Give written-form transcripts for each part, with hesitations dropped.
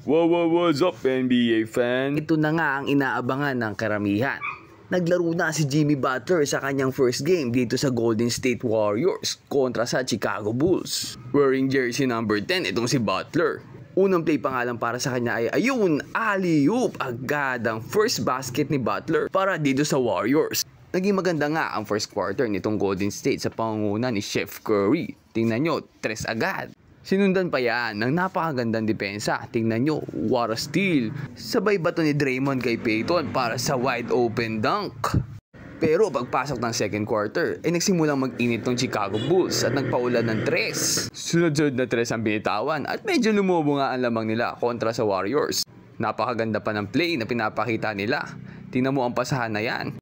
What's up, NBA fan? Ito na nga ang inaabangan ng karamihan. Naglaro na si Jimmy Butler sa kanyang first game dito sa Golden State Warriors kontra sa Chicago Bulls. Wearing jersey number 10 itong si Butler. Unang play pa nga lang para sa kanya ay ayun, alley-oop, agad ang first basket ni Butler para dito sa Warriors. Naging maganda nga ang first quarter nitong Golden State sa pangunguna ni Chef Curry. Tingnan nyo, 3 agad. Sinundan pa yan ng napakagandang depensa. Tingnan nyo, what a steal. Sabay bato ni Draymond kay Payton para sa wide open dunk. Pero pagpasok ng second quarter, ay nagsimulang mag-init ng Chicago Bulls at nagpaulan ng 3. Sunod-sunod na 3 ang binitawan at medyo lumobo nga ang lamang nila kontra sa Warriors. Napakaganda pa ng play na pinapakita nila. Tingnan mo ang pasahan na yan.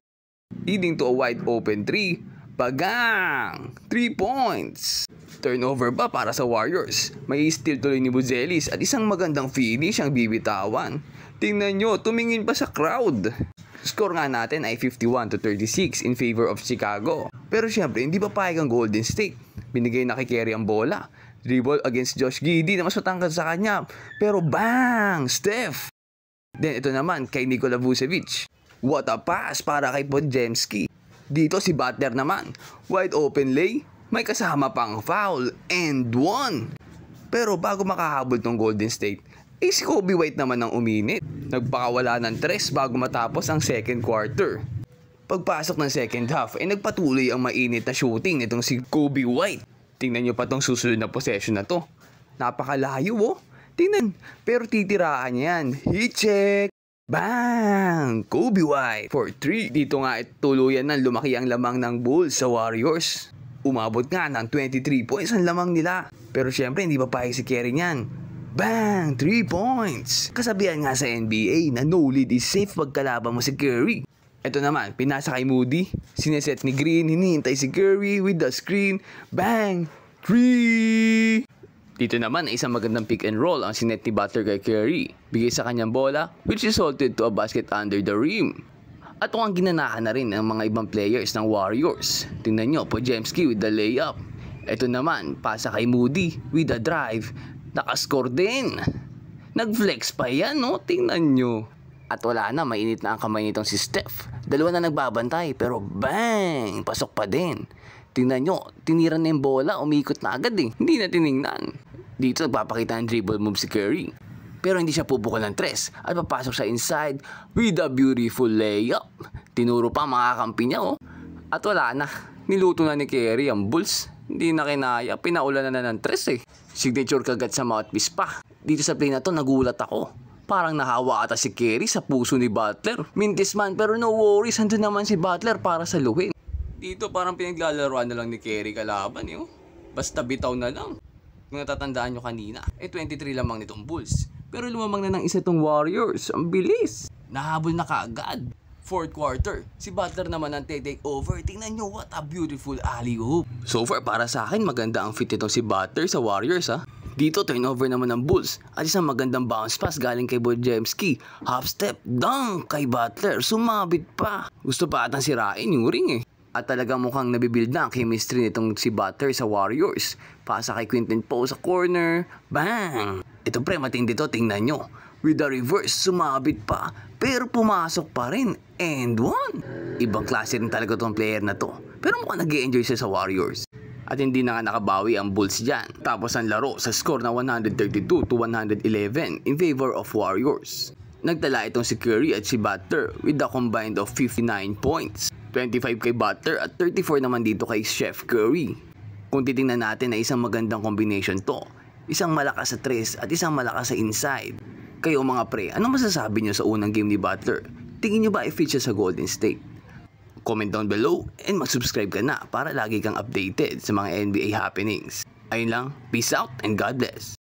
Leading to a wide open 3. Bagang! 3 points! Turnover ba para sa Warriors? May steal tuloy ni Buzelis at isang magandang finish ang bibitawan. Tingnan nyo, tumingin pa sa crowd. Score nga natin ay 51-36 in favor of Chicago. Pero syempre, hindi pa payag ang Golden State. Binigay na kay Curry ang bola. Dribble against Josh Giddey na mas matangkad sa kanya. Pero bang! Steph! Then ito naman kay Nikola Vucevic. What a pass para kay Podziemski. Dito si Butler naman. Wide open lay. May kasama pang foul and 1. Pero bago makahabol tong Golden State, si Coby White naman ang uminit. Nagpakawala ng 3 bago matapos ang second quarter. Pagpasok ng second half, nagpatuloy ang mainit na shooting nitong si Coby White. Tingnan nyo pa tong susunod na possession na to. Napakalayo oh. Tingnan, pero titiraan yan. Heat check. Bang! Coby White for 3. Dito nga tuluyan na lumaki ang lamang ng Bulls sa Warriors. Umabot nga ng 23 points ang lamang nila. Pero syempre hindi pa payag si Curry niyan. Bang! 3 points! Kasabihan nga sa NBA na no lead is safe pag kalaban mo si Curry. Ito naman, pinasa kay Moody. Sineset ni Green, hinihintay si Curry with the screen. Bang! 3! Dito naman ay isang magandang pick and roll ang sinet ni Butler kay Curry. Bigay sa kanyang bola which resulted to a basket under the rim. At ang ginanahan na rin ng mga ibang players ng Warriors. Tingnan nyo, Podziemski with the layup. Ito naman, pasa kay Moody with the drive. Nakascore din. Nag-flex pa yan, no? Tingnan nyo. At wala na, mainit na ang kamay nitong si Steph. 2 na nagbabantay, pero bang! Pasok pa din. Tingnan nyo, tinira na yung bola, umikot na agad eh. Hindi na tiningnan. Dito nagpapakita ng dribble move si Curry. Pero hindi siya pupukol ng 3 at papasok siya inside with a beautiful layup. Tinuro pa mga kampi niya oh. At wala na, niluto na ni Curry ang Bulls. Hindi na kinaya, pinaulan na ng 3 eh. Signature kagat sa mouthpiece pa. Dito sa play na to nagulat ako. Parang nahawa ata si Curry sa puso ni Butler. Mintis man pero no worries, andun naman si Butler para saluhin. Dito parang pinaglalaroan na lang ni Curry kalaban eh oh. Basta bitaw na lang. Kung natatandaan nyo kanina, 23 lamang nitong Bulls. Pero lumamang na ng isa tong Warriors. Ang bilis. Nahabol na kaagad. Fourth quarter, si Butler naman ang take over. Tingnan nyo, what a beautiful alley-oop. So far, para sa akin, maganda ang fit itong si Butler sa Warriors ha. Dito, turnover naman ng Bulls. At isang magandang bounce pass galing kay Podziemski. Half step, dunk kay Butler. Sumabit pa. Gusto pa atang sirain yung ring eh. At talagang mukhang nabibuild na ang chemistry nitong si Butler sa Warriors. Pasa kay Quinton Poe sa corner. Bang! Ito pre, matindi to, tingnan nyo. With the reverse, sumabit pa. Pero pumasok pa rin. And 1. Ibang klase rin talaga tong player na to. Pero mukhang nag-i-enjoy siya sa Warriors. At hindi na nga nakabawi ang Bulls dyan. Tapos ang laro sa score na 132-111 in favor of Warriors. Nagtala itong si Curry at si Butler with a combined of 59 points. 25 kay Butler at 34 naman dito kay Chef Curry. Kung titingnan natin ay isang magandang combination to. Isang malakas sa 3 at isang malakas sa inside. Kayo mga pre, anong masasabi nyo sa unang game ni Butler? Tingin nyo ba i-fit siya sa Golden State? Comment down below and mag-subscribe ka na para lagi kang updated sa mga NBA happenings. Ayun lang, peace out and God bless.